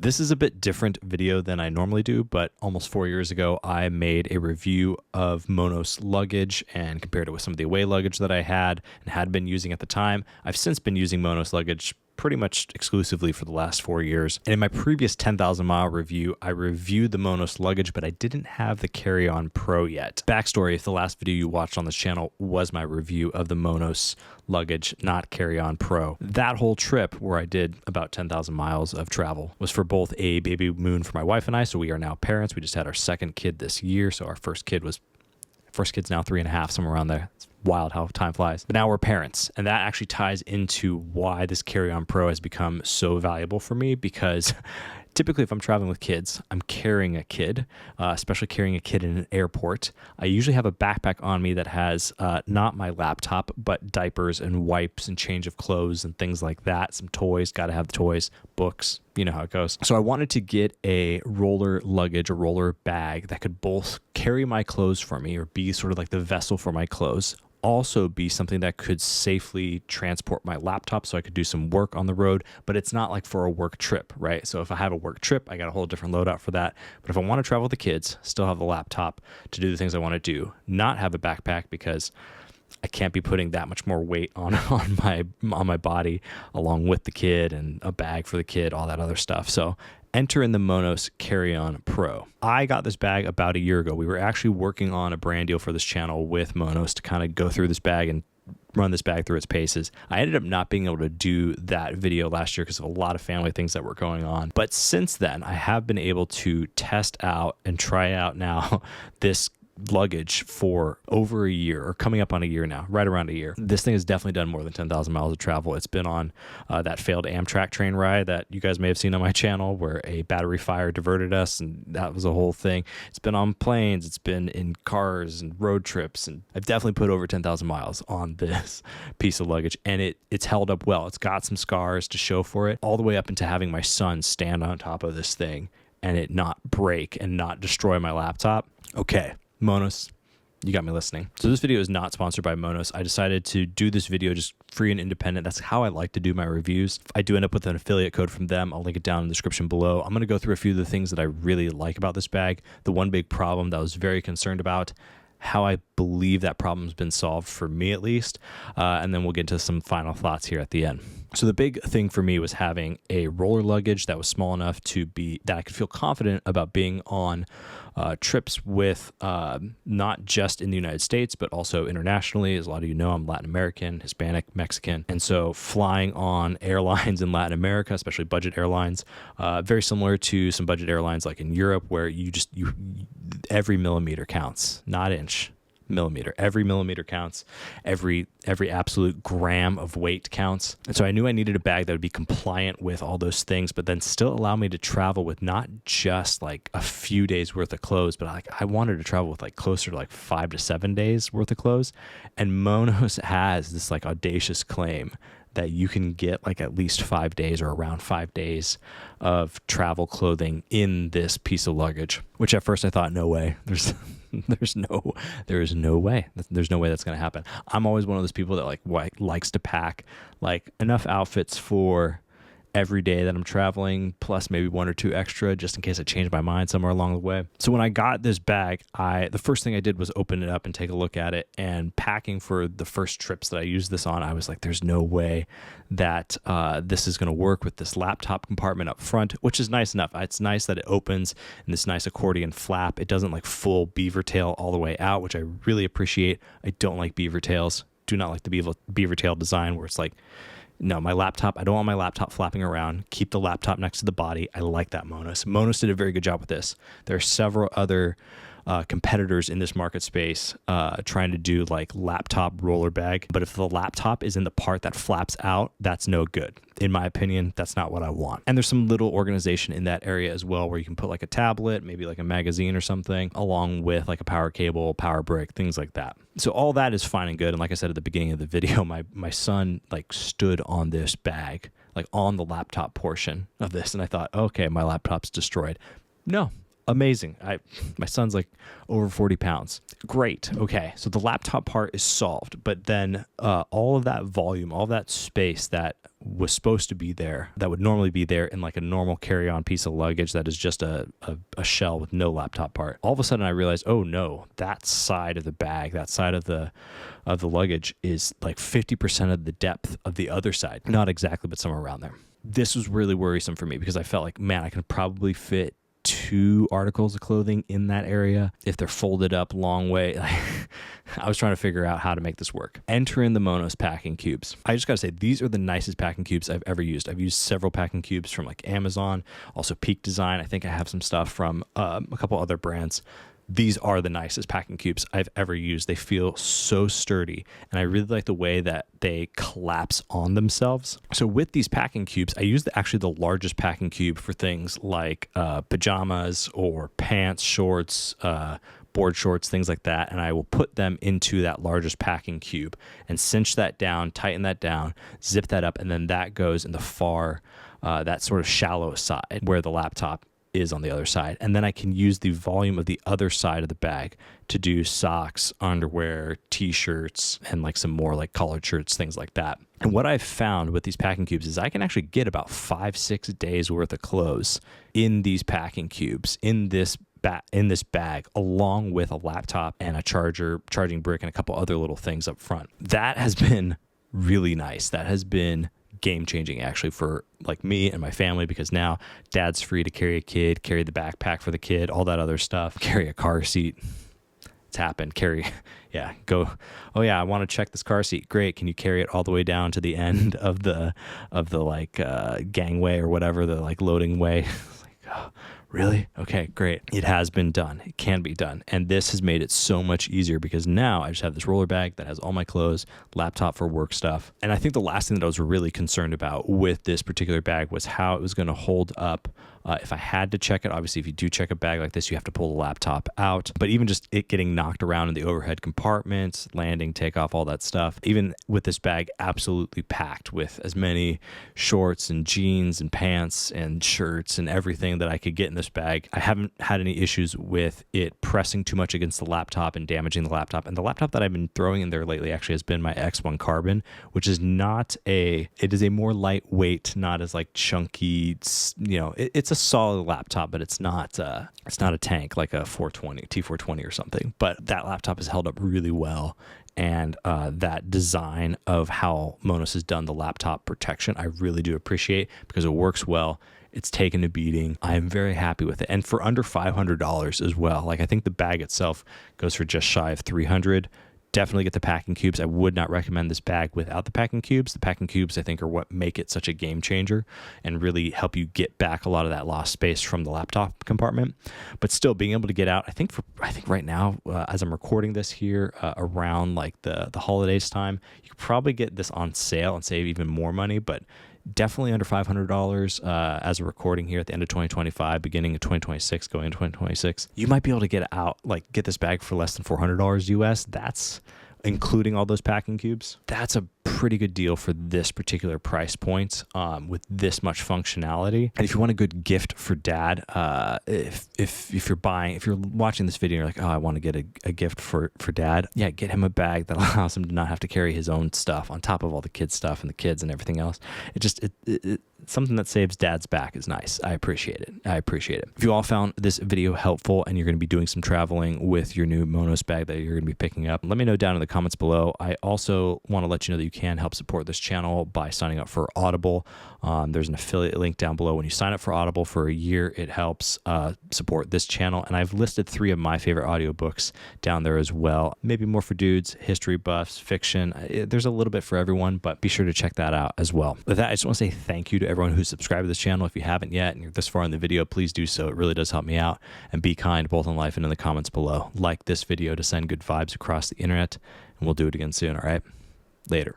This is a bit different video than I normally do, but almost 4 years ago, I made a review of Monos luggage and compared it with some of the away luggage that I had and had been using at the time. I've since been using Monos luggage pretty much exclusively for the last 4 years. And in my previous 10,000 mile review, I reviewed the Monos luggage, but I didn't have the Carry-On Pro yet. Backstory, if the last video you watched on this channel was my review of the Monos luggage, not Carry-On Pro. That whole trip where I did about 10,000 miles of travel was for both a baby moon for my wife and I. So we are now parents. We just had our second kid this year. So our first kid's now 3.5, somewhere around there. It's wild how time flies. But now we're parents. And that actually ties into why this Carry-On Pro has become so valuable for me, because typically if I'm traveling with kids, I'm carrying a kid, especially carrying a kid in an airport. I usually have a backpack on me that has not my laptop, but diapers and wipes and change of clothes and things like that. Some toys, got to have the toys, books, you know how it goes. So I wanted to get a roller luggage, a roller bag that could both carry my clothes for me or be sort of like the vessel for my clothes, also be something that could safely transport my laptop so I could do some work on the road, but it's not like for a work trip, right? So if I have a work trip, I got a whole different loadout for that. But if I want to travel with the kids, still have the laptop to do the things I want to do, not have a backpack because I can't be putting that much more weight on my body along with the kid and a bag for the kid, all that other stuff. So enter in the Monos Carry-On Pro. I got this bag about a year ago. We were actually working on a brand deal for this channel with Monos to kind of go through this bag and run this bag through its paces. I ended up not being able to do that video last year because of a lot of family things that were going on. But since then, I have been able to test out and try out now this luggage for over a year, or coming up on a year now, right around a year. This thing has definitely done more than 10,000 miles of travel. It's been on that failed Amtrak train ride that you guys may have seen on my channel where a battery fire diverted us, and that was a whole thing. It's been on planes, it's been in cars and road trips, and I've definitely put over 10,000 miles on this piece of luggage, and it's held up well. It's got some scars to show for it, all the way up into having my son stand on top of this thing and it not break and not destroy my laptop. Okay, Monos, you got me listening. So this video is not sponsored by Monos. I decided to do this video just free and independent. That's how I like to do my reviews. If I do end up with an affiliate code from them, I'll link it down in the description below. I'm going to go through a few of the things that I really like about this bag. The one big problem that I was very concerned about, how I believe that problem's been solved for me at least, and then we'll get into some final thoughts here at the end. So the big thing for me was having a roller luggage that was small enough to be that I could feel confident about being on trips with not just in the United States, but also internationally. As a lot of you know, I'm Latin American, Hispanic, Mexican. And so flying on airlines in Latin America, especially budget airlines, very similar to some budget airlines like in Europe, where you every millimeter counts, not inch. Millimeter. Every millimeter counts. Every absolute gram of weight counts. And so I knew I needed a bag that would be compliant with all those things, but then still allow me to travel with not just like a few days worth of clothes, but I wanted to travel with like closer to like 5 to 7 days worth of clothes. And Monos has this like audacious claim that you can get like at least 5 days or around 5 days of travel clothing in this piece of luggage, which at first I thought, no way. There is no way. There's no way that's going to happen. I'm always one of those people that likes to pack like enough outfits for every day that I'm traveling, plus maybe 1 or 2 extra just in case I change my mind somewhere along the way. So when I got this bag, the first thing I did was open it up and take a look at it. And packing for the first trips that I used this on, I was like, there's no way that this is going to work with this laptop compartment up front, which is nice enough. It's nice that it opens in this nice accordion flap. It doesn't like full beaver tail all the way out, which I really appreciate. I don't like beaver tails. Do not like the beaver tail design where it's like, no, my laptop, I don't want my laptop flapping around. Keep the laptop next to the body. I like that Monos. Monos did a very good job with this. There are several other competitors in this market space trying to do like laptop roller bag. But if the laptop is in the part that flaps out, that's no good. In my opinion, that's not what I want. And there's some little organization in that area as well where you can put like a tablet, maybe like a magazine or something, along with like a power cable, power brick, things like that. So all that is fine and good. And like I said at the beginning of the video, my son like stood on this bag, like on the laptop portion of this. And I thought, okay, my laptop's destroyed. No, amazing. My son's like over 40 pounds. Great. Okay. So the laptop part is solved, but then all of that volume, all of that space that was supposed to be there, that would normally be there in like a normal carry-on piece of luggage that is just a shell with no laptop part. All of a sudden I realized, oh no, that side of the bag, that side of the luggage is like 50% of the depth of the other side. Not exactly, but somewhere around there. This was really worrisome for me because I felt like, man, I can probably fit 2 articles of clothing in that area if they're folded up long way. I was trying to figure out how to make this work. Enter in the Monos packing cubes. I just gotta say, these are the nicest packing cubes I've ever used. I've used several packing cubes from like Amazon, also Peak Design. I think I have some stuff from a couple other brands. These are the nicest packing cubes I've ever used. They feel so sturdy, and I really like the way that they collapse on themselves. So with these packing cubes, I use actually the largest packing cube for things like pajamas or pants, shorts, board shorts, things like that, and I will put them into that largest packing cube and cinch that down, tighten that down, zip that up, and then that goes in the far, that sort of shallow side where the laptop is on the other side. And then I can use the volume of the other side of the bag to do socks, underwear, t-shirts, and like some more like collared shirts, things like that. And what I've found with these packing cubes is I can actually get about 5-6 days worth of clothes in these packing cubes, in this bag, along with a laptop and a charging brick, and a couple other little things up front. That has been really nice. That has been game changing actually for like me and my family, because now dad's free to carry a kid, carry the backpack for the kid, all that other stuff, carry a car seat. It's happened. Oh yeah, I want to check this car seat. Great. Can you carry it all the way down to the end of the like gangway or whatever, the like loading way? Like, oh, really? Okay, great. It has been done. It can be done. And this has made it so much easier because now I just have this roller bag that has all my clothes, laptop for work stuff. And I think the last thing that I was really concerned about with this particular bag was how it was going to hold up if I had to check it. Obviously, if you do check a bag like this, you have to pull the laptop out. But even just it getting knocked around in the overhead compartments, landing, takeoff, all that stuff, even with this bag absolutely packed with as many shorts and jeans and pants and shirts and everything that I could get in this bag, I haven't had any issues with it pressing too much against the laptop and damaging the laptop. And the laptop that I've been throwing in there lately actually has been my X1 Carbon, which is it is a more lightweight, not as like chunky, it's a solid laptop, but it's not a tank like a T420 or something. But that laptop has held up really well. And that design of how Monos has done the laptop protection, I really do appreciate, because it works well. It's taken a beating. I am very happy with it. And for under $500 as well. Like, I think the bag itself goes for just shy of $300. Definitely get the packing cubes. I would not recommend this bag without the packing cubes. The packing cubes, I think, are what make it such a game changer and really help you get back a lot of that lost space from the laptop compartment. But still, being able to get out, I think right now, as I'm recording this here, around like the holidays time, you could probably get this on sale and save even more money. But definitely under $500 as a recording here at the end of 2025, beginning of 2026, going into 2026. You might be able to get this bag for less than $400 US. That's including all those packing cubes. That's a pretty good deal for this particular price point with this much functionality. And if you want a good gift for dad, if you're watching this video and you're like, oh, I want to get a gift for dad, yeah, get him a bag that allows him to not have to carry his own stuff on top of all the kids stuff and the kids and everything else. Something that saves dad's back is nice. I appreciate it. If you all found this video helpful and you're going to be doing some traveling with your new Monos bag that you're going to be picking up, let me know down in the comments below. I also want to let you know that you can help support this channel by signing up for Audible. There's an affiliate link down below. When you sign up for Audible for a year, it helps support this channel. And I've listed 3 of my favorite audiobooks down there as well. Maybe more for dudes, history buffs, fiction. There's a little bit for everyone, but be sure to check that out as well. With that, I just want to say thank you to everyone who's subscribed to this channel. If you haven't yet and you're this far in the video, please do so. It really does help me out. And be kind, both in life and in the comments below. Like this video to send good vibes across the internet. And we'll do it again soon, all right? Later.